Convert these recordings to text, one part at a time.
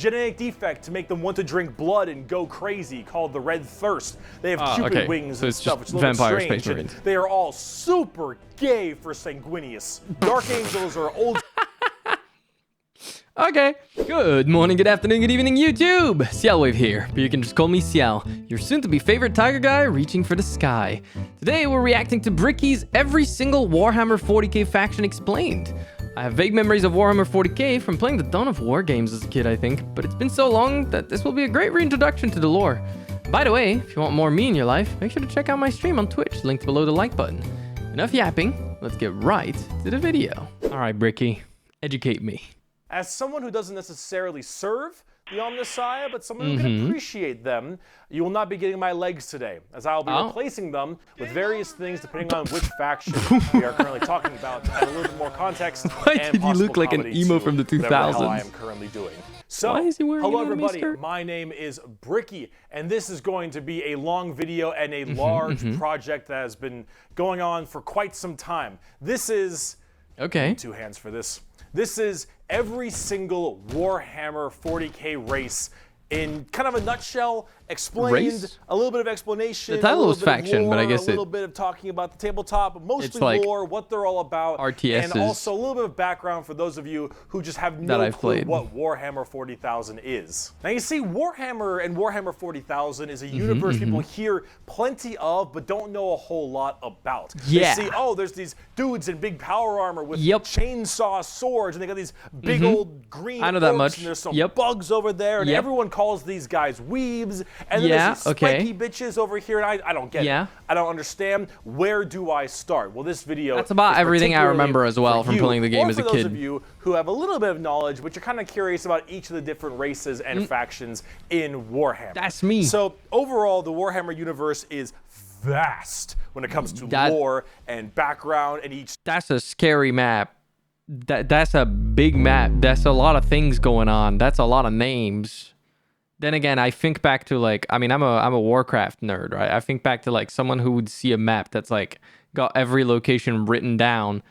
genetic defect to make them want to drink blood and go crazy called the red thirst. They have cupid wings and stuff, which is a little vampire bit strange. space marines. They are all super gay for Sanguinius. Dark Angels are old. Okay. Good morning, good afternoon, good evening, YouTube. Wave here, but you can just call me Xiao, your soon-to-be favorite tiger guy reaching for the sky. Today, we're reacting to Bricky's every single Warhammer 40k faction explained. I have vague memories of Warhammer 40k from playing the Dawn of War games as a kid, I think, but it's been so long that this will be a great reintroduction to the lore. By the way, if you want more me in your life, make sure to check out my stream on Twitch, linked below the like button. Enough yapping, let's get right to the video. All right, Bricky, educate me. As someone who doesn't necessarily serve the Omnissiah, but someone who can appreciate them, you will not be getting my legs today, as I will be replacing them with various things depending on which faction we are currently talking about, to add a little bit more context. Why did he look like an emo from the 2000s? I am currently doing. So, why is he wearing hello an anime everybody, skirt? my name is Bricky, and this is going to be a long video and a large project that has been going on for quite some time. This is... Okay. Two hands for this. This is every single Warhammer 40k race in kind of a nutshell, explained, Race? a little bit of explanation, The title a was little bit of faction, but I lore, guess a little bit of talking about the tabletop, but mostly like lore, what they're all about, RTSs and also a little bit of background for those of you who just have no I've clue played. what Warhammer 40,000 is. Now you see, Warhammer and Warhammer 40,000 is a universe people hear plenty of, but don't know a whole lot about. Yeah. They see, oh, there's these dudes in big power armor with Yep. chainsaw swords, and they got these big old green I know that orcs, much. and there's some Yep. bugs over there, and Yep. everyone calls these guys weebs, and then Yeah, there's these spiky bitches over here, and I don't get it. I don't understand. Where do I start? Well, this video That's about is everything I particularly remember as well for from you, playing the game or as a for kid. those of you who have a little bit of knowledge, but you're kind of curious about each of the different races and factions in Warhammer. That's me. So overall, the Warhammer universe is vast when it comes to lore and background and each. That's a scary map. That's a big map. That's a lot of things going on. That's a lot of names. Then again, I think back to like, I mean, I'm a Warcraft nerd, right? I think back to like someone who would see a map that's like got every location written down,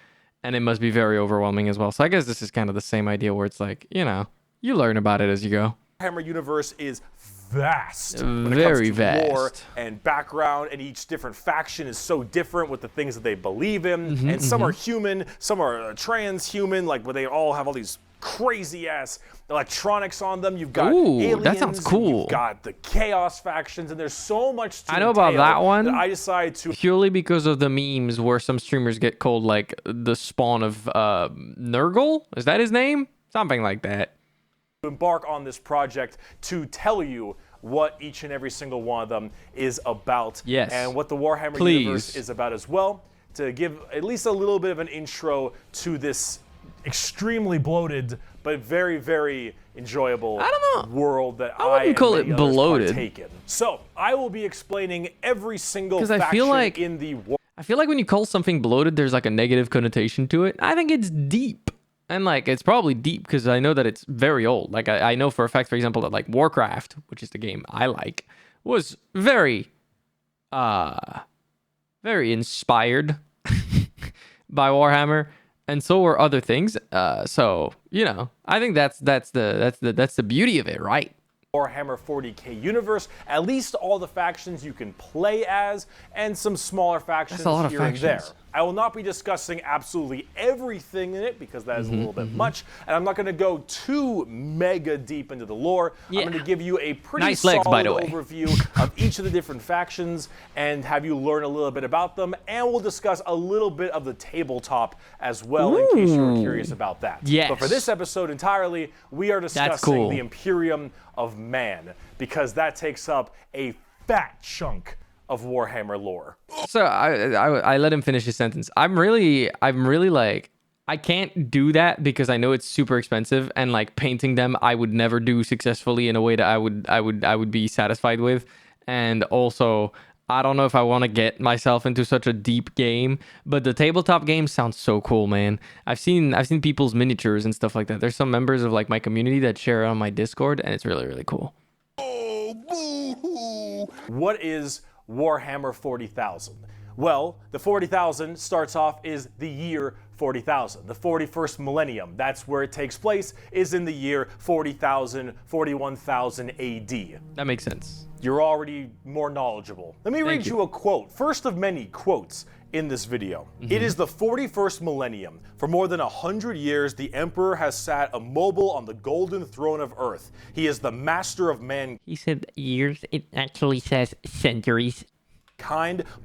and it must be very overwhelming as well. So I guess this is kind of the same idea where it's like, you know, you learn about it as you go. Warhammer universe is vast. Very vast. Lore and background, and each different faction is so different with the things that they believe in. And some are human, some are transhuman, like where they all have all these crazy ass electronics on them. You've got aliens, that sounds cool. You've got the chaos factions, and there's so much to I know about that one. I decided to purely because of the memes where some streamers get called like the spawn of Nurgle. Is that his name? Something like that. Embark on this project to tell you what each and every single one of them is about, and what the Warhammer universe is about as well, to give at least a little bit of an intro to this extremely bloated but very, very enjoyable world that I wouldn't call it bloated. Partake in. So I will be explaining every single faction I feel like in the war. I feel like when you call something bloated, there's like a negative connotation to it. I think it's deep. And like, it's probably deep because I know that it's very old. Like I know for a fact, for example, that like Warcraft, which is the game I like, was very inspired by Warhammer, and so were other things. So, you know, I think that's the beauty of it, right? Warhammer 40k universe, at least all the factions you can play as, and some smaller factions here and there. I will not be discussing absolutely everything in it because that is a little bit much, and I'm not going to go too mega deep into the lore. I'm going to give you a pretty solid overview of each of the different factions and have you learn a little bit about them, and we'll discuss a little bit of the tabletop as well in case you were curious about that. But for this episode entirely, we are discussing the Imperium of Man because that takes up a fat chunk of Warhammer lore. So I let him finish his sentence. I'm really like, I can't do that because I know it's super expensive, and like painting them I would never do successfully in a way that I would be satisfied with. And also, I don't know if I want to get myself into such a deep game, but the tabletop game sounds so cool, man. I've seen people's miniatures and stuff like that. There's some members of like my community that share it on my Discord, and it's really, really cool. Oh, boo-hoo. What is Warhammer 40,000? Well, the 40,000 starts off is the year 40,000. The 41st millennium, that's where it takes place, is in the year 40,000, 41,000 AD. That makes sense. You're already more knowledgeable. Let me read you a quote, first of many quotes in this video. It is the 41st millennium. For more than 100 years, the Emperor has sat immobile on the golden throne of Earth. He is the master of mankind. He said years, it actually says centuries.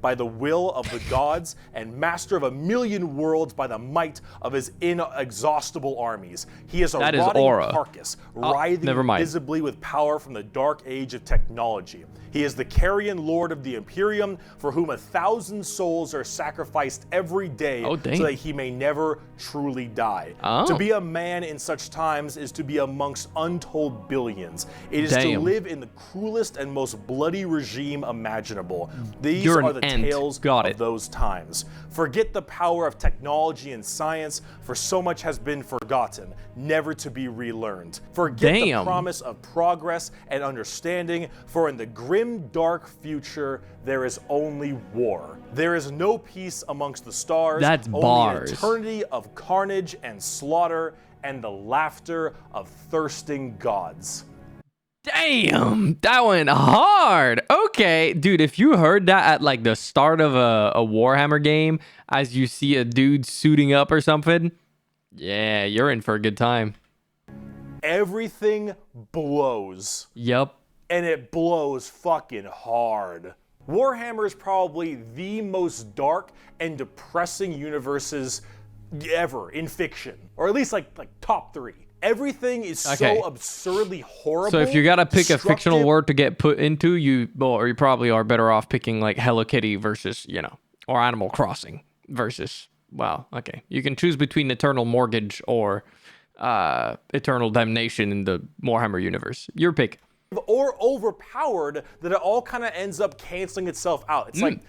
By the will of the gods, and master of 1,000,000 worlds by the might of his inexhaustible armies. He is a rotting carcass, writhing visibly with power from the dark age of technology. He is the carrion lord of the Imperium, for whom 1,000 souls are sacrificed every day so that he may never truly die. To be a man in such times is to be amongst untold billions. It is to live in the cruelest and most bloody regime imaginable. These are the tales of those times. Forget the power of technology and science, for so much has been forgotten, never to be relearned. Forget the promise of progress and understanding, for in the grim, dark future, there is only war. There is no peace amongst the stars, only an eternity of carnage and slaughter, and the laughter of thirsting gods. Damn, that went hard. Okay, dude, if you heard that at like the start of a Warhammer game, as you see a dude suiting up or something, yeah, you're in for a good time. Everything blows. Yep. And it blows fucking hard. Warhammer is probably the most dark and depressing universes ever in fiction, or at least like top 3. Everything is so absurdly horrible. So if you gotta pick a fictional word to get put into, you probably are better off picking like Hello Kitty versus, or Animal Crossing versus, you can choose between Eternal Mortgage or Eternal Damnation in the Warhammer universe. Your pick. Or overpowered that it all kind of ends up canceling itself out. It's like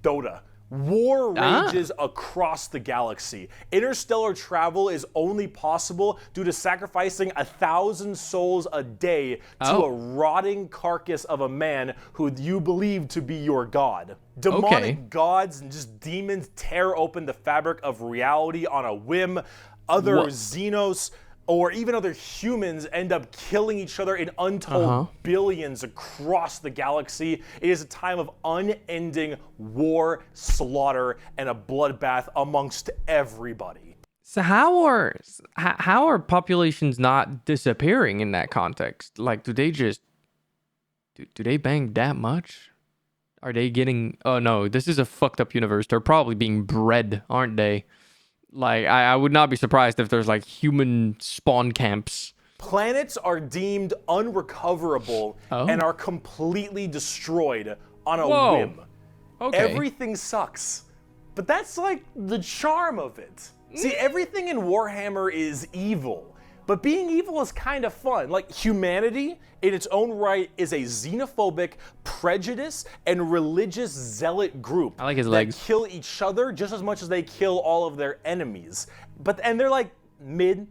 Dota. War rages across the galaxy. Interstellar travel is only possible due to sacrificing 1,000 souls a day to a rotting carcass of a man who you believe to be your god. Demonic gods and just demons tear open the fabric of reality on a whim. Other Xenos or even other humans end up killing each other in untold billions across the galaxy. It is a time of unending war, slaughter, and a bloodbath amongst everybody. So how are populations not disappearing in that context? Like, do they bang that much? Are they getting, oh no, this is a fucked up universe. They're probably being bred, aren't they? Like, I would not be surprised if there's like human spawn camps. Planets are deemed unrecoverable and are completely destroyed on a whim. Everything sucks. But that's like the charm of it. See, everything in Warhammer is evil. But being evil is kind of fun. Like, humanity, in its own right, is a xenophobic, prejudice, and religious zealot group that kill each other just as much as they kill all of their enemies. And they're like mid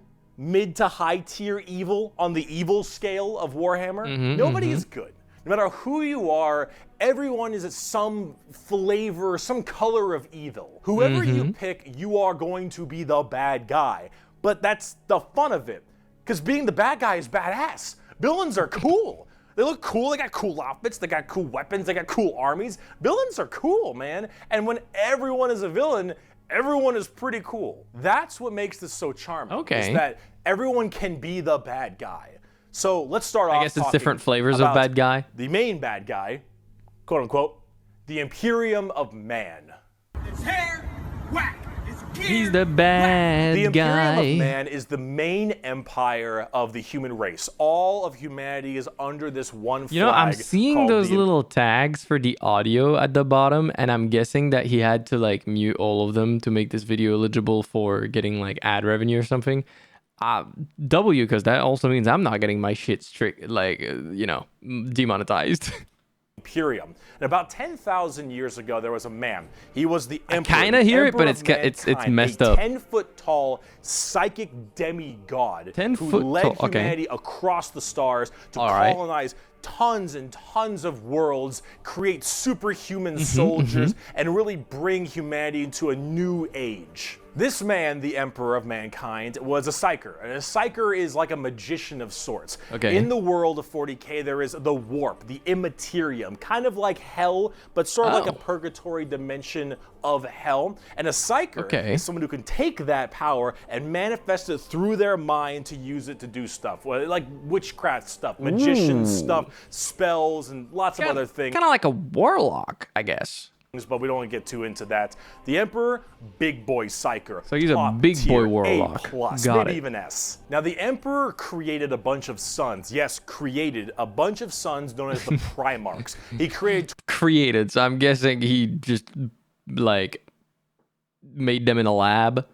to high tier evil on the evil scale of Warhammer. Nobody is good. No matter who you are, everyone is some flavor, some color of evil. Whoever you pick, you are going to be the bad guy. But that's the fun of it, because being the bad guy is badass. Villains are cool. They look cool, they got cool outfits, they got cool weapons, they got cool armies. Villains are cool, man. And when everyone is a villain, everyone is pretty cool. That's what makes this so charming, is that everyone can be the bad guy. So let's start off. I guess it's different flavors of bad guy. The main bad guy, quote unquote, the Imperium of Man. It's hair, whack. He's the bad guy. The Imperium of Man is the main empire of the human race. All of humanity is under this one flag. You know, I'm seeing those little tags for the audio at the bottom, and I'm guessing that he had to like mute all of them to make this video eligible for getting like ad revenue or something. W, because that also means I'm not getting my shit demonetized. Imperium. And about 10,000 years ago, there was a man. He was the emperor. I kind of hear it, but it's messed up. 10-foot tall psychic demigod who led humanity across the stars to colonize tons and tons of worlds, create superhuman soldiers, and really bring humanity into a new age. This man, the Emperor of Mankind, was a psyker. And a psyker is like a magician of sorts. Okay. In the world of 40k, there is the warp, the immaterium, kind of like hell, but sort of like a purgatory dimension of hell. And a psyker is someone who can take that power and manifest it through their mind to use it to do stuff, like witchcraft stuff, magician stuff, spells, and lots of other things. Kind of like a warlock, I guess. But we don't want to get too into that. The Emperor, big boy psyker. So he's a big boy warlock. A+, maybe even S. Now the Emperor created a bunch of sons. Yes, created a bunch of sons known as the Primarchs. He created. So I'm guessing he just like made them in a lab.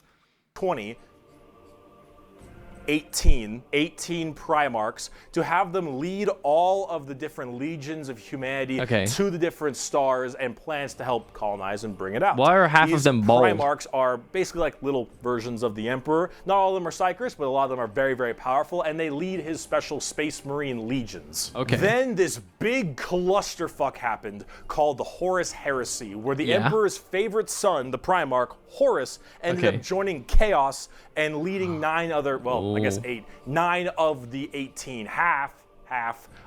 18 Primarchs to have them lead all of the different legions of humanity to the different stars and planets to help colonize and bring it out. Why are half of them bald? Primarchs are basically like little versions of the Emperor. Not all of them are psychers, but a lot of them are very, very powerful, and they lead his special Space Marine legions. Then this big clusterfuck happened called the Horus Heresy, where the Emperor's favorite son, the Primarch, Horus, ended up joining Chaos and leading 9 other, I guess 8, 9 of the 18, half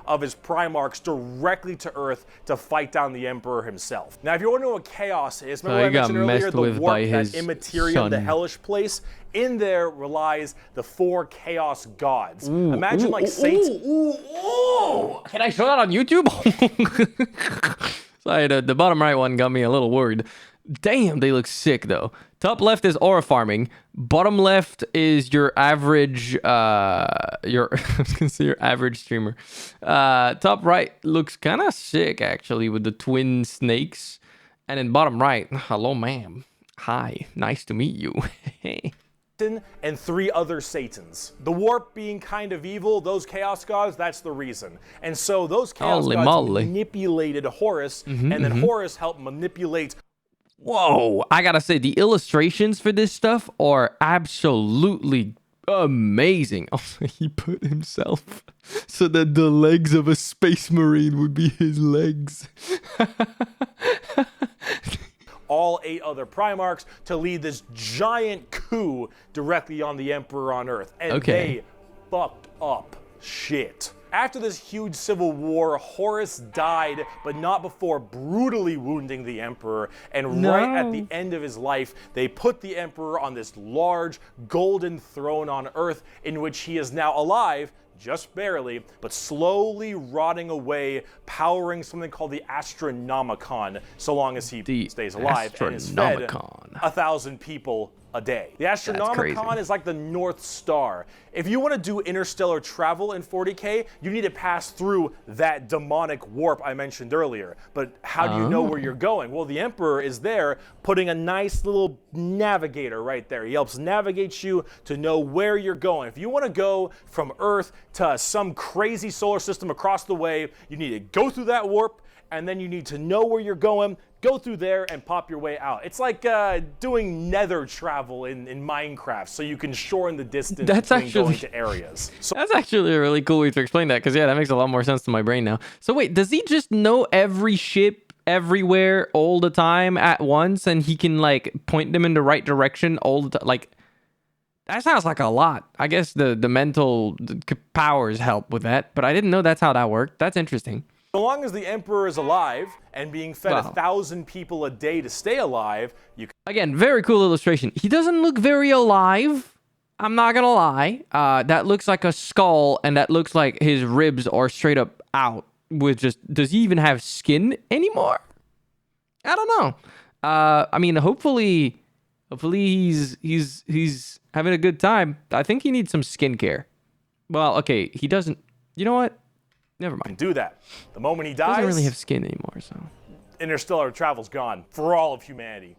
of his Primarchs directly to Earth to fight down the Emperor himself. Now, if you want to know what Chaos is, remember what I mentioned earlier, the warp, that immaterium, the hellish place? In there relies the 4 Chaos gods. Imagine like Saints. Can I show that on YouTube? Sorry, the bottom right one got me a little worried. Damn, they look sick though. Top left is aura farming. Bottom left is your average, I was gonna say your average streamer. Top right looks kind of sick actually with the twin snakes. And then bottom right, hello ma'am. Hi, nice to meet you. And 3 other Satans. The warp being kind of evil, those Chaos gods, that's the reason. And so those Chaos gods manipulated Horus, and then Horus helped manipulate. Whoa, I gotta say, the illustrations for this stuff are absolutely amazing. Also, he put himself so that the legs of a Space Marine would be his legs. All 8 other Primarchs to lead this giant coup directly on the Emperor on Earth. And they fucked up shit. After this huge civil war, Horus died, but not before brutally wounding the Emperor. And right at the end of his life, they put the Emperor on this large golden throne on Earth, in which he is now alive, just barely, but slowly rotting away, powering something called the Astronomicon, so long as he stays alive, and is fed 1,000 people a day. The Astronomicon is like the North Star. If you want to do interstellar travel in 40k, you need to pass through that demonic warp I mentioned earlier. But how do you know where you're going? Well, the Emperor is there putting a nice little navigator right there. He helps navigate you to know where you're going. If you want to go from Earth to some crazy solar system across the way, you need to go through that warp, and then you need to know where you're going, go through there, and pop your way out. It's like doing nether travel in Minecraft, so you can shorten the distance between going to areas. So that's actually a really cool way to explain that, because that makes a lot more sense to my brain now. So wait, does he just know every ship everywhere all the time at once, and he can like point them in the right direction all the time? Like, that sounds like a lot. I guess the mental powers help with that, but I didn't know that's how that worked. That's interesting. So long as the Emperor is alive and being fed 1,000 people a day to stay alive, you can... Again, very cool illustration. He doesn't look very alive. I'm not gonna lie. That looks like a skull, and that looks like his ribs are straight up out. With just, does he even have skin anymore? I don't know. I mean, hopefully he's having a good time. I think he needs some skincare. Well, okay, he doesn't. You know what? Never mind. Do that. The moment he dies, doesn't really have skin anymore, so interstellar travel's gone for all of humanity.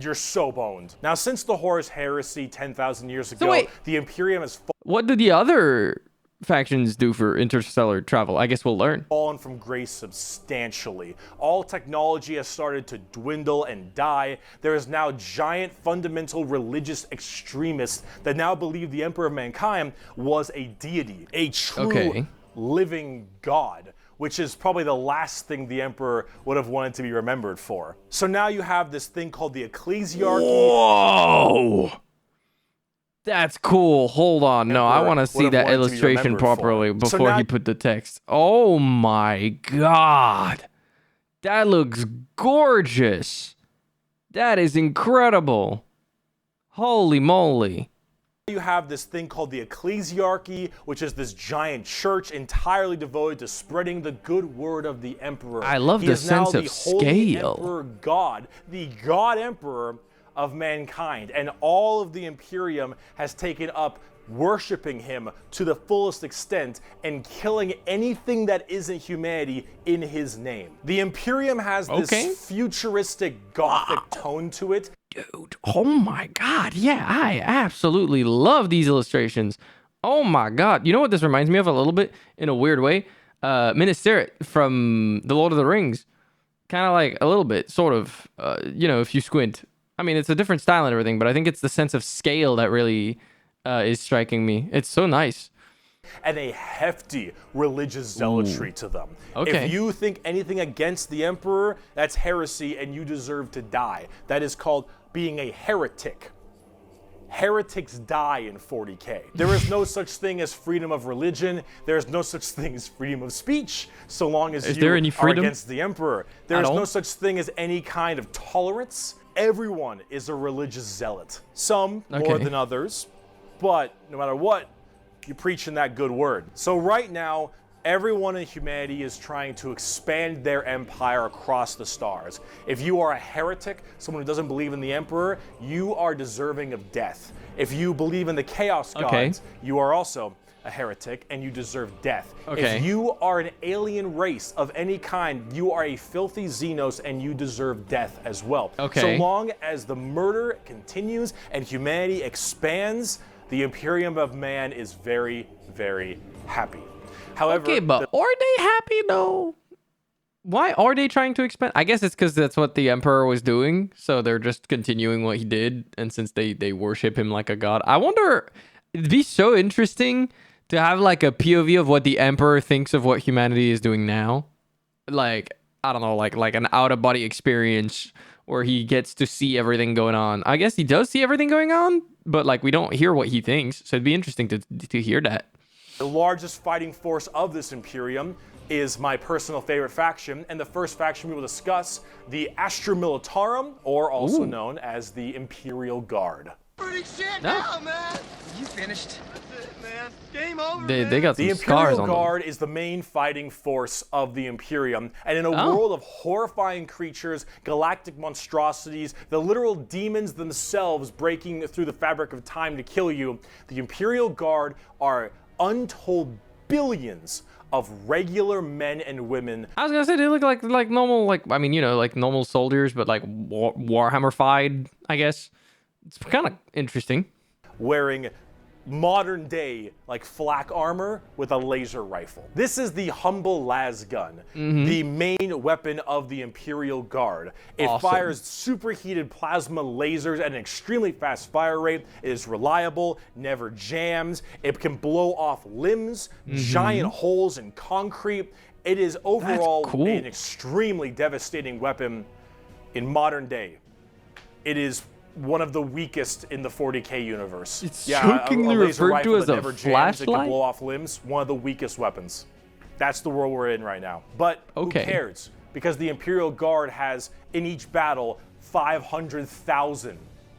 You're so boned. Now, since the Horus Heresy 10,000 years ago, the Imperium has what do the other factions do for interstellar travel? I guess we'll learn. Fallen from grace substantially. All technology has started to dwindle and die. There is now giant fundamental religious extremists that now believe the Emperor of Mankind was a deity, a true living god, which is probably the last thing the Emperor would have wanted to be remembered for. So now you have this thing called the Ecclesiarchy. Whoa! That's cool. Hold on. No, I want to see that illustration properly before he put the text. Oh my god. That looks gorgeous. That is incredible. Holy moly. You have this thing called the Ecclesiarchy, which is this giant church entirely devoted to spreading the good word of the Emperor. I love the sense of scale. Emperor God, the God Emperor of mankind, and all of the Imperium has taken up worshiping him to the fullest extent and killing anything that isn't humanity in his name. The Imperium has this futuristic gothic tone to it. Dude, oh my god, yeah, I absolutely love these illustrations. Oh my god, you know what this reminds me of a little bit, in a weird way? Minas Tirith from The Lord of the Rings. Kind of like, a little bit, sort of, you know, if you squint. I mean, it's a different style and everything, but I think it's the sense of scale that really is striking me. It's so nice. And a hefty religious zealotry to them. Okay. If you think anything against the Emperor, that's heresy and you deserve to die. That is called being a heretic. Heretics die in 40k. There is no such thing as freedom of religion. There is no such thing as freedom of speech, so long as you are against the Emperor. There is no such thing as any kind of tolerance. Everyone is a religious zealot. Some more than others, but no matter what, you're preaching that good word. So right now, everyone in humanity is trying to expand their empire across the stars. If you are a heretic, someone who doesn't believe in the Emperor, you are deserving of death. If you believe in the Chaos Gods, you are also a heretic and you deserve death. If you are an alien race of any kind, you are a filthy Xenos and you deserve death as well. So long as the murder continues and humanity expands, the Imperium of Man is very, very happy. However, but are they happy though? Why are they trying to expand? I guess it's because that's what the Emperor was doing, so they're just continuing what he did, and since they worship him like a god. I wonder, it'd be so interesting to have like a POV of what the Emperor thinks of what humanity is doing now. Like, I don't know, like an out-of-body experience where he gets to see everything going on. I guess he does see everything going on, but like we don't hear what he thinks, so it'd be interesting to hear that. The largest fighting force of this Imperium is my personal favorite faction, and the first faction we will discuss, the Astra Militarum, or also known as the Imperial Guard. Pretty shit now, man. You finished. That's it, man. Game over. They got some the scars Imperial on Guard them. is the main fighting force of the Imperium, and in a world of horrifying creatures, galactic monstrosities, the literal demons themselves breaking through the fabric of time to kill you, the Imperial Guard are untold billions of regular men and women. I was gonna say they look like normal, like, I mean, you know, like normal soldiers, but like Warhammer-fied, I guess. It's kind of interesting. Wearing modern day like flak armor with a laser rifle. This is the humble las gun, the main weapon of the Imperial Guard. It fires superheated plasma lasers at an extremely fast fire rate. It is reliable, never jams. It can blow off limbs, giant holes in concrete. It is overall an extremely devastating weapon in modern day. It is one of the weakest in the 40k universe. It's shockingly referred to as a flashlight? It can blow off limbs. One of the weakest weapons. That's the world we're in right now. But who cares? Because the Imperial Guard has, in each battle, 500,000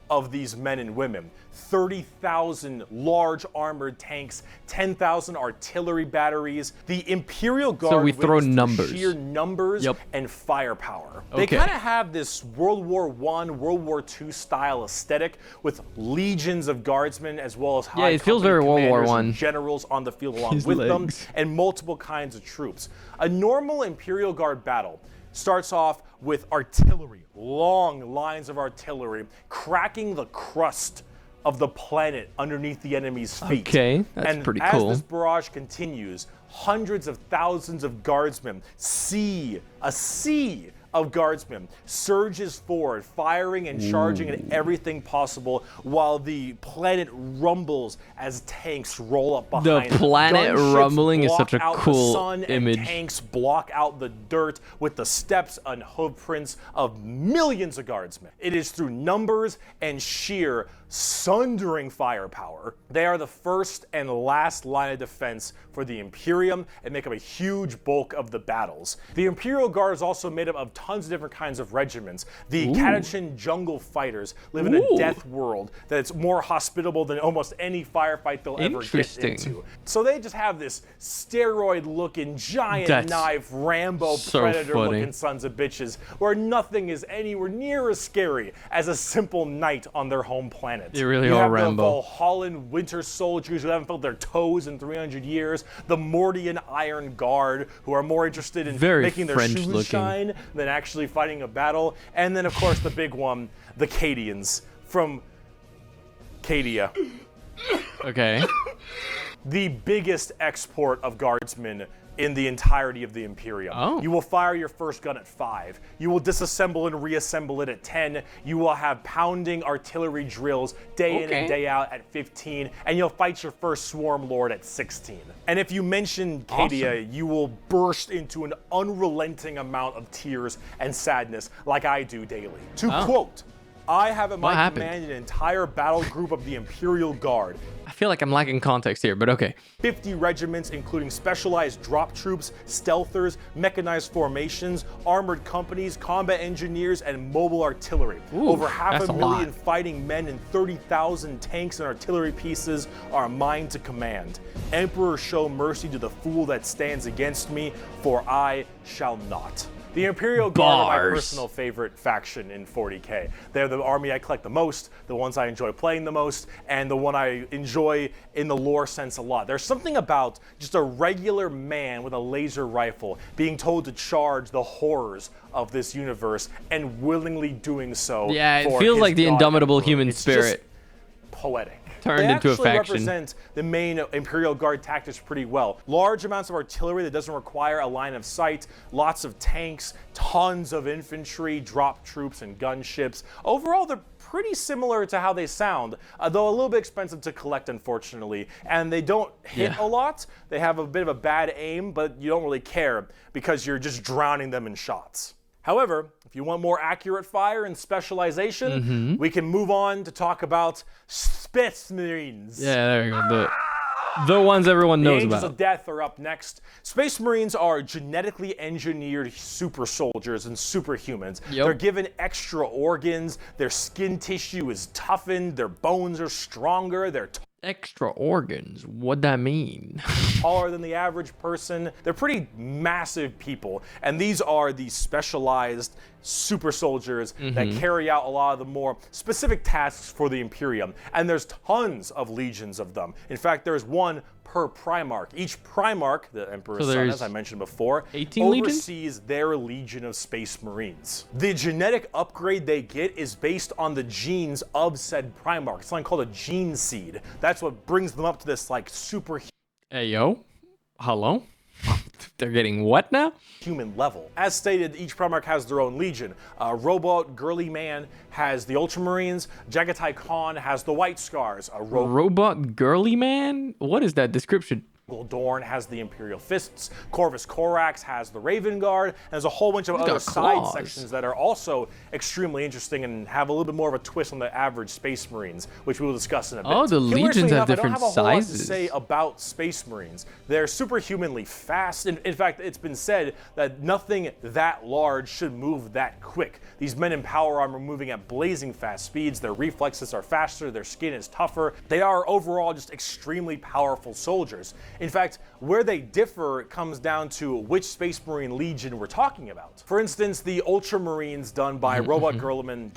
of these men and women. 30,000 large armored tanks, 10,000 artillery batteries. The Imperial Guard, so we throw numbers. Sheer numbers and firepower. They kind of have this World War I, World War II style aesthetic with legions of guardsmen as well as high it feels very World War I. Generals on the field along with them, and multiple kinds of troops. A normal Imperial Guard battle starts off with artillery, long lines of artillery, cracking the crust of the planet underneath the enemy's feet. That's pretty As cool. this barrage continues, hundreds of thousands of guardsmen see a sea of guardsmen surges forward, firing and charging at everything possible, while the planet rumbles as tanks roll up behind them. The planet Gunships rumbling is block such a out the cool sun, image. And tanks block out the dirt with the steps and hoofprints of millions of guardsmen. It is through numbers and sheer sundering firepower. They are the first and last line of defense for the Imperium and make up a huge bulk of the battles. The Imperial Guard is also made up of tons of different kinds of regiments. The Catachan jungle fighters live in a death world that's more hospitable than almost any firefight they'll ever get into. So they just have this steroid-looking, giant knife, Rambo, Predator-looking sons of bitches, where nothing is anywhere near as scary as a simple knight on their home planet. They really you are have Rambo. The Valhallan winter soldiers who haven't felt their toes in 300 years, the Mordian Iron Guard who are more interested in making their shoes shine than actually fighting a battle, and then of course the big one, the Cadians from Cadia. Okay. The biggest export of guardsmen in the entirety of the Imperium. You will fire your first gun at 5. You will disassemble and reassemble it at 10. You will have pounding artillery drills day in and day out at 15. And you'll fight your first Swarm Lord at 16. And if you mention Cadia, you will burst into an unrelenting amount of tears and sadness like I do daily. To quote, I have at my command an entire battle group of the Imperial Guard. I feel like I'm lacking context here, but okay. 50 regiments, including specialized drop troops, stealthers, mechanized formations, armored companies, combat engineers, and mobile artillery. Over half a million fighting men and 30,000 tanks and artillery pieces are mine to command. Emperor, show mercy to the fool that stands against me, for I shall not. The Imperial Guard are my personal favorite faction in 40k. They're the army I collect the most, the ones I enjoy playing the most, and the one I enjoy in the lore sense a lot. There's something about just a regular man with a laser rifle being told to charge the horrors of this universe and willingly doing so. Yeah, it feels like the indomitable human spirit. Poetic. Turned into a faction. They actually represent the main Imperial Guard tactics pretty well. Large amounts of artillery that doesn't require a line of sight, lots of tanks, tons of infantry, drop troops, and gunships. Overall, they're pretty similar to how they sound, though a little bit expensive to collect, unfortunately. And they don't hit a lot. They have a bit of a bad aim, but you don't really care because you're just drowning them in shots. However, if you want more accurate fire and specialization, we can move on to talk about Space Marines. Yeah, there you go. The ones everyone knows Angels about. of Death are up next. Space Marines are genetically engineered super soldiers and superhumans. They're given extra organs, their skin tissue is toughened, their bones are stronger, they're extra organs, what'd that mean? taller than the average person. They're pretty massive people, and these are the specialized super soldiers that carry out a lot of the more specific tasks for the Imperium, and there's tons of legions of them. In fact, there's one per Primarch. Each Primarch, the Emperor's son, as I mentioned before, 18 oversees their legion of Space Marines. The genetic upgrade they get is based on the genes of said Primarch. It's something called a gene seed. That's what brings them up to this like super Hey, yo. Hello? They're getting what now? human level. As stated, each Primarch has their own legion. Robot Girly Man has the Ultramarines. Jagatai Khan has the White Scars. Robot Girly Man? What is that description? Dorn has the Imperial Fists, Corvus Corax has the Raven Guard, and there's a whole bunch of other side sections that are also extremely interesting and have a little bit more of a twist on the average Space Marines, which we will discuss in a bit. Oh, the legions have different I don't have a whole sizes. lot to say about Space Marines. They're superhumanly fast. In fact, it's been said that nothing that large should move that quick. These men in power armor are moving at blazing fast speeds. Their reflexes are faster. Their skin is tougher. They are overall just extremely powerful soldiers. In fact, where they differ comes down to which Space Marine Legion we're talking about. For instance, the Ultramarines done by Robot Gilliman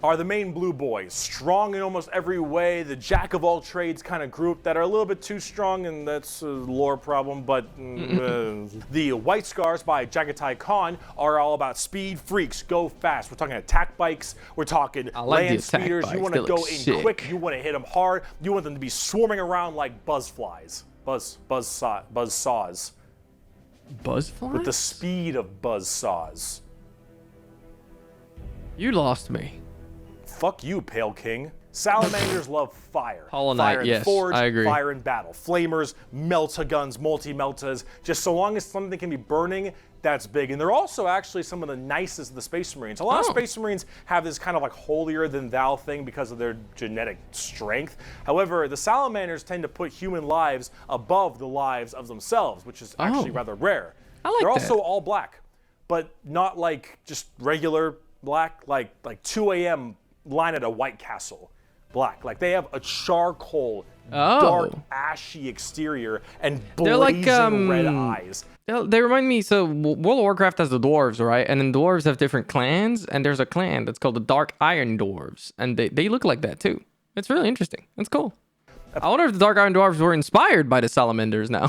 are the main blue boys, strong in almost every way, the jack of all trades kind of group that are a little bit too strong, and that's a lore problem, but the White Scars by Jagatai Khan are all about speed freaks, go fast. We're talking attack bikes, we're talking land speeders. You want to go in quick, you want to hit them hard, you want them to be swarming around like buzzflies. Buzz saws. Buzzflies? with the speed of buzzsaws. You lost me. Fuck you, Pale King. Salamanders love fire. Hollow Knight, fire in yes, forge, I agree. fire in battle. Flamers, melta-guns, multi-meltas. Just so long as something can be burning, that's big. And they're also actually some of the nicest of the Space Marines. A lot of Space Marines have this kind of like holier-than-thou thing because of their genetic strength. However, the Salamanders tend to put human lives above the lives of themselves, which is actually rather rare. I like They're that. also all black, but not like just regular black, like 2 a.m. line at a White Castle. Black. Like they have a charcoal, dark, ashy exterior and blazing red eyes. They remind me, so World of Warcraft has the dwarves, right? And then dwarves have different clans, and there's a clan that's called the Dark Iron Dwarves, and they look like that too. It's really interesting. It's cool. I wonder if the Dark Iron Dwarves were inspired by the Salamanders now.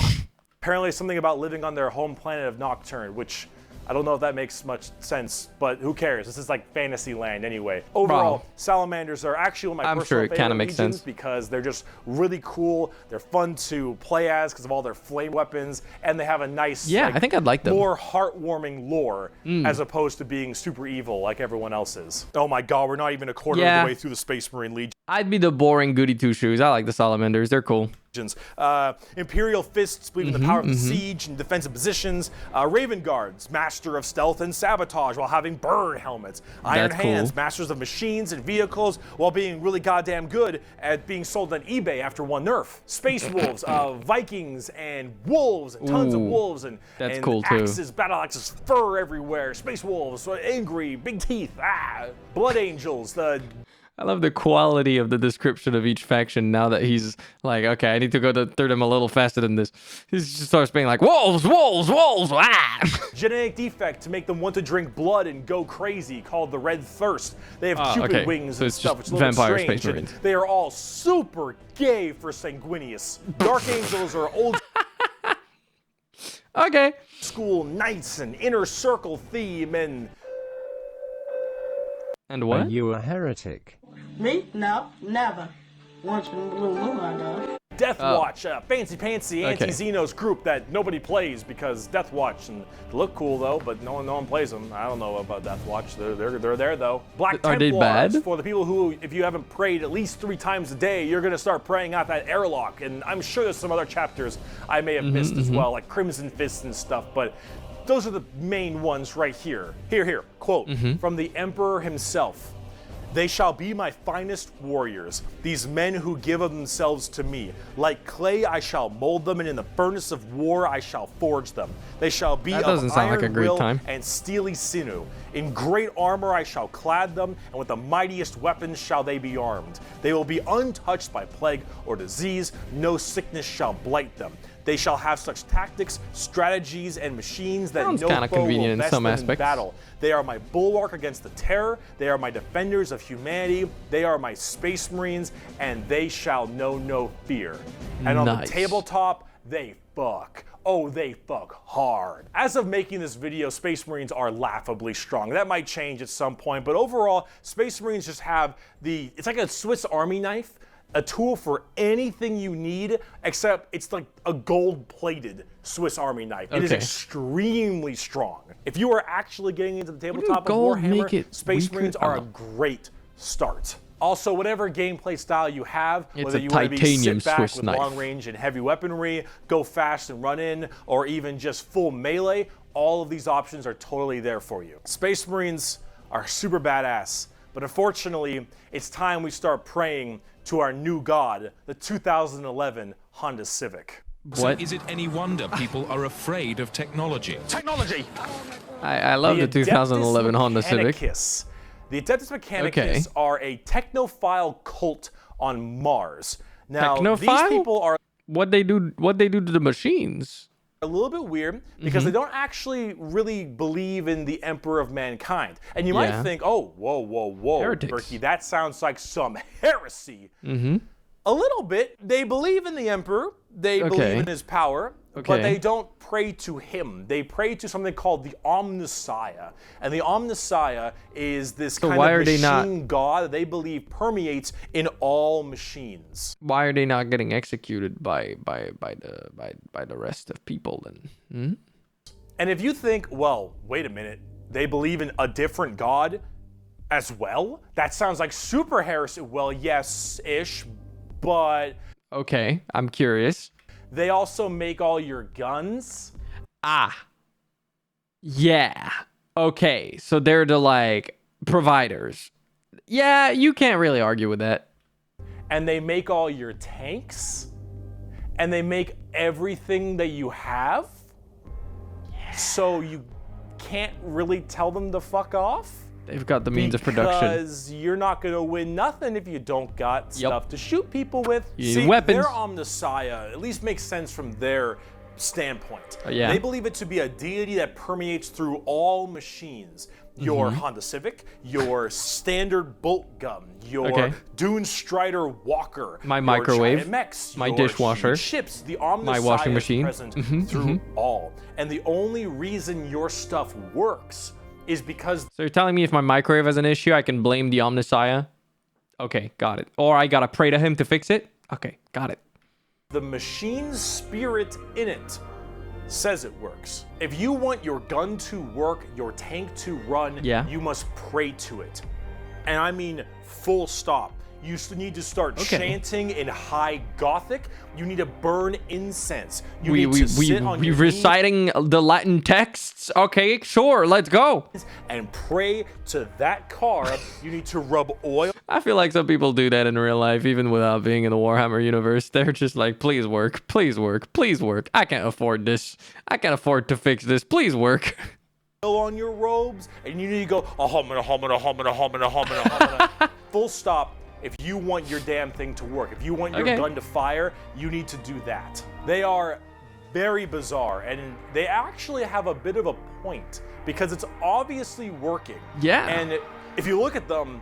Apparently something about living on their home planet of Nocturne, which I don't know if that makes much sense, but who cares? This is like fantasy land anyway. Overall, Salamanders are actually one of my personal favorite legions because they're just really cool. They're fun to play as because of all their flame weapons, and they have a nice, I think I'd like them. more heartwarming lore as opposed to being super evil like everyone else is. Oh my god, we're not even a quarter of the way through the Space Marine Legion. I'd be the boring goody two-shoes. I like the Salamanders. They're cool. Imperial Fists believe in the power of the siege and defensive positions. Raven Guards, master of stealth and sabotage while having bird helmets. Iron Hands, masters of machines and vehicles while being really goddamn good at being sold on eBay after one nerf. Space Wolves, Vikings and wolves, and tons of wolves and cool axes, battle axes, fur everywhere. Space Wolves, angry, big teeth. Blood Angels, I love the quality of the description of each faction now that he's like, okay, I need to go through them a little faster than this. He just starts being like, wolves, wolves, wolves, Genetic defect to make them want to drink blood and go crazy called the Red Thirst. They have Cupid wings and stuff, which is a little vampire strange. Space Marines. They are all super gay for Sanguinius. Dark Angels are old school knights and inner circle theme and what? Are you a heretic? Me? No, never. Once in a blue moon, I know. Death Watch, fancy pantsy anti-Xenos group that nobody plays because Death Watch, and they look cool though, but no one plays them. I don't know about Death Watch. They're there though. Black Templars, they bad? for the people who, if you haven't prayed at least 3 times a day, you're gonna start praying out that airlock. And I'm sure there's some other chapters I may have missed as well, like Crimson Fists and stuff, but those are the main ones right here. Here, quote from the Emperor himself. They shall be my finest warriors, these men who give of themselves to me. Like clay I shall mold them, and in the furnace of war I shall forge them. They shall be of iron will and steely sinew. In great armor I shall clad them, and with the mightiest weapons shall they be armed. They will be untouched by plague or disease, no sickness shall blight them. They shall have such tactics, strategies, and machines that no foe will best them in battle. They are my bulwark against the terror. They are my defenders of humanity. They are my Space Marines, and they shall know no fear. And on the tabletop, they fuck. Oh, they fuck hard. As of making this video, Space Marines are laughably strong. That might change at some point, but overall, Space Marines just have it's like a Swiss Army knife. A tool for anything you need, except it's like a gold-plated Swiss Army knife. It is extremely strong. If you are actually getting into the tabletop of Warhammer, Space Marines are a great start. Also, whatever gameplay style you have, whether you want to be sit back with long range and heavy weaponry, go fast and run in, or even just full melee, all of these options are totally there for you. Space Marines are super badass, but unfortunately, it's time we start praying to our new god, the 2011 Honda Civic. So is it any wonder people are afraid of technology? Technology! I love the 2011 Honda Civic. The Adeptus Mechanicus are a technophile cult on Mars. Now, these people are what they do to the machines. A little bit weird because they don't actually really believe in the Emperor of Mankind. And you might think, oh, whoa, Heretics. Bricky, that sounds like some heresy. A little bit. They believe in the Emperor. They believe in his power. But they don't pray to him. They pray to something called the Omnissiah. And the Omnissiah is this kind of machine god that they believe permeates in all machines. Why are they not getting executed by the rest of people then? And if you think, well, wait a minute, they believe in a different god as well? That sounds like super heresy. Well, yes-ish, but... Okay, I'm curious. They also make all your guns. Ah. Yeah. Okay, so they're the, like, providers. Yeah, you can't really argue with that. And they make all your tanks. And they make everything that you have. Yeah. So you can't really tell them to fuck off. They've got the means of production. Because you're not going to win nothing if you don't got stuff to shoot people with. You need weapons. Their Omnissiah at least makes sense from their standpoint. Yeah. They believe it to be a deity that permeates through all machines. Your Honda Civic, your standard bolt gun, your Dune Strider Walker, my your microwave, giant mechs, my your dishwasher, ships, the Omnissiah my washing machine, is present through all. And the only reason your stuff works is because... So you're telling me if my microwave has an issue, I can blame the Omnissiah? Okay, got it. Or I gotta pray to him to fix it? Okay, got it. The machine's spirit in it says it works. If you want your gun to work, your tank to run, you must pray to it. And I mean full stop. You need to start chanting in high Gothic. You need to burn incense. You need to sit on your reciting the Latin texts? Okay, sure, let's go. And pray to that car. You need to rub oil. I feel like some people do that in real life, even without being in the Warhammer universe. They're just like, please work, please work, please work. I can't afford this. I can't afford to fix this. Please work. On your robes, and you need to go full stop. If you want your damn thing to work, if you want your gun to fire, you need to do that. They are very bizarre, and they actually have a bit of a point because it's obviously working. Yeah. And if you look at them,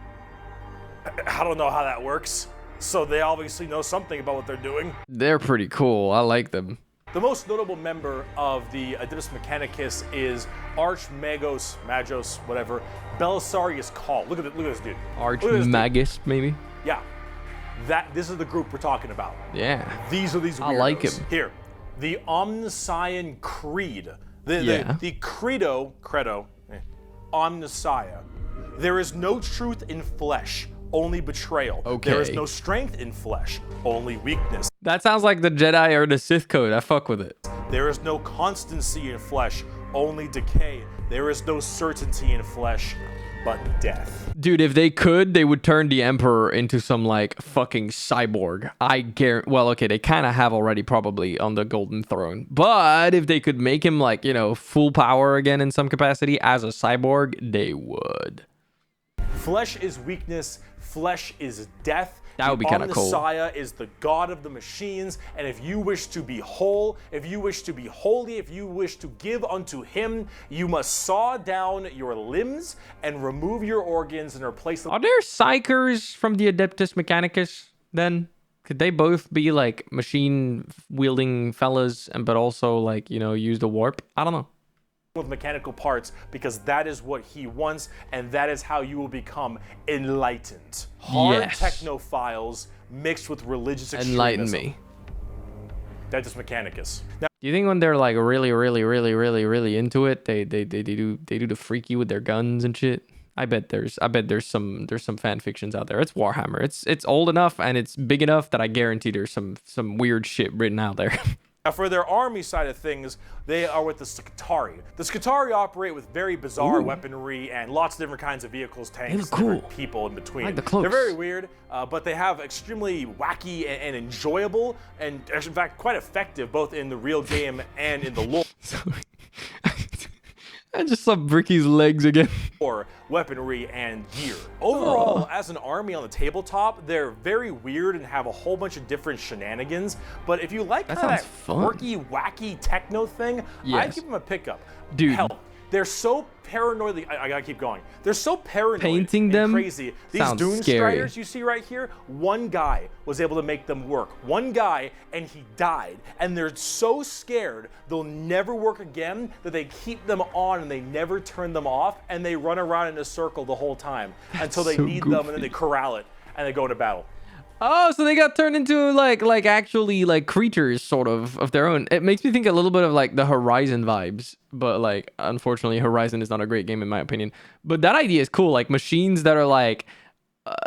I don't know how that works. So they obviously know something about what they're doing. They're pretty cool. I like them. The most notable member of the Adeptus Mechanicus is Magos, whatever, Belisarius Call. Look at this dude. Archmagus, maybe? Yeah. This is the group we're talking about. Yeah. These are these weirdos. I like him. Here, the Omnissiah Creed. The credo, Omnissiah. There is no truth in flesh, only betrayal. Okay. There is no strength in flesh, only weakness. That sounds like the Jedi or the Sith code. I fuck with it. There is no constancy in flesh, only decay. There is no certainty in flesh, but death. Dude, if they could, they would turn the Emperor into some, like, fucking cyborg. I guarantee... Well, okay, they kind of have already probably on the Golden Throne. But if they could make him, like, you know, full power again in some capacity as a cyborg, they would. Flesh is weakness. Flesh is death. That would be kind of cool. Messiah is the god of the machines, and if you wish to be whole, if you wish to be holy, if you wish to give unto him, you must saw down your limbs and remove your organs and replace them. Are there psychers from the Adeptus Mechanicus then? Could they both be like machine wielding fellas, but also like, you know, use the warp? I don't know. With mechanical parts, because that is what he wants, and that is how you will become enlightened. Hard technophiles mixed with religious extremism. Enlighten me. Adeptus Mechanicus. Now, do you think when they're like really into it, they do the freaky with their guns and shit? I bet there's some fan fictions out there. It's Warhammer. It's old enough and it's big enough that I guarantee there's some weird shit written out there. Now, for their army side of things, they are with the Scutari. The Scutari operate with very bizarre weaponry and lots of different kinds of vehicles, tanks, different people in between. I like the cloaks. They're very weird, but they have extremely wacky and enjoyable, and in fact quite effective, both in the real game and in the lore. Sorry. I just saw Bricky's legs again. Or weaponry and gear. Overall, as an army on the tabletop, they're very weird and have a whole bunch of different shenanigans. But if you like that quirky, wacky techno thing, I'd give them a pickup. Dude. Hell, they're so paranoid. I gotta keep going. They're so paranoid Painting them crazy. These Dune Striders you see right here, one guy was able to make them work. One guy, and he died. And they're so scared they'll never work again that they keep them on and they never turn them off, and they run around in a circle the whole time until they need them, and then they corral it and they go into battle. Oh, so they got turned into like actually like creatures sort of their own. It makes me think a little bit of like the Horizon vibes, but like unfortunately Horizon is not a great game in my opinion. But that idea is cool, like machines that are like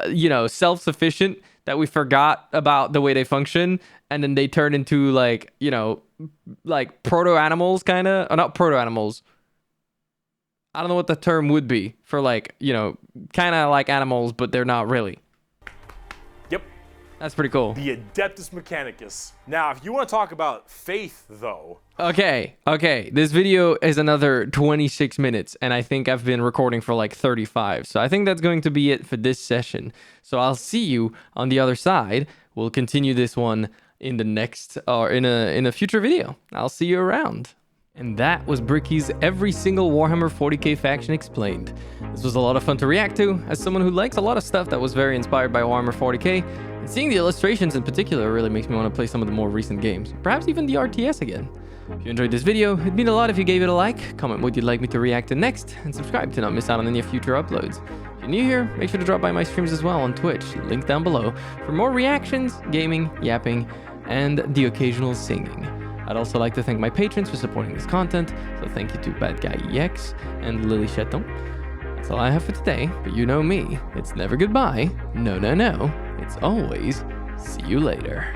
you know, self-sufficient, that we forgot about the way they function, and then they turn into like, you know, like proto-animals kind of, or not proto-animals. I don't know what the term would be for like, you know, kind of like animals, but they're not really. Yep. That's pretty cool. The Adeptus Mechanicus. Now, if you want to talk about faith, though. Okay. This video is another 26 minutes, and I think I've been recording for like 35. So I think that's going to be it for this session. So I'll see you on the other side. We'll continue this one in the next, or in a future video. I'll see you around. And that was Bricky's every single Warhammer 40k faction explained. This was a lot of fun to react to, as someone who likes a lot of stuff that was very inspired by Warhammer 40k, and seeing the illustrations in particular really makes me want to play some of the more recent games, perhaps even the RTS again. If you enjoyed this video, it'd mean a lot if you gave it a like, comment what you'd like me to react to next, and subscribe to not miss out on any future uploads. If you're new here, make sure to drop by my streams as well on Twitch, link down below, for more reactions, gaming, yapping, and the occasional singing. I'd also like to thank my patrons for supporting this content, so thank you to Bad Guy EX and Lily Cheton. That's all I have for today, but you know me, it's never goodbye, no, it's always see you later.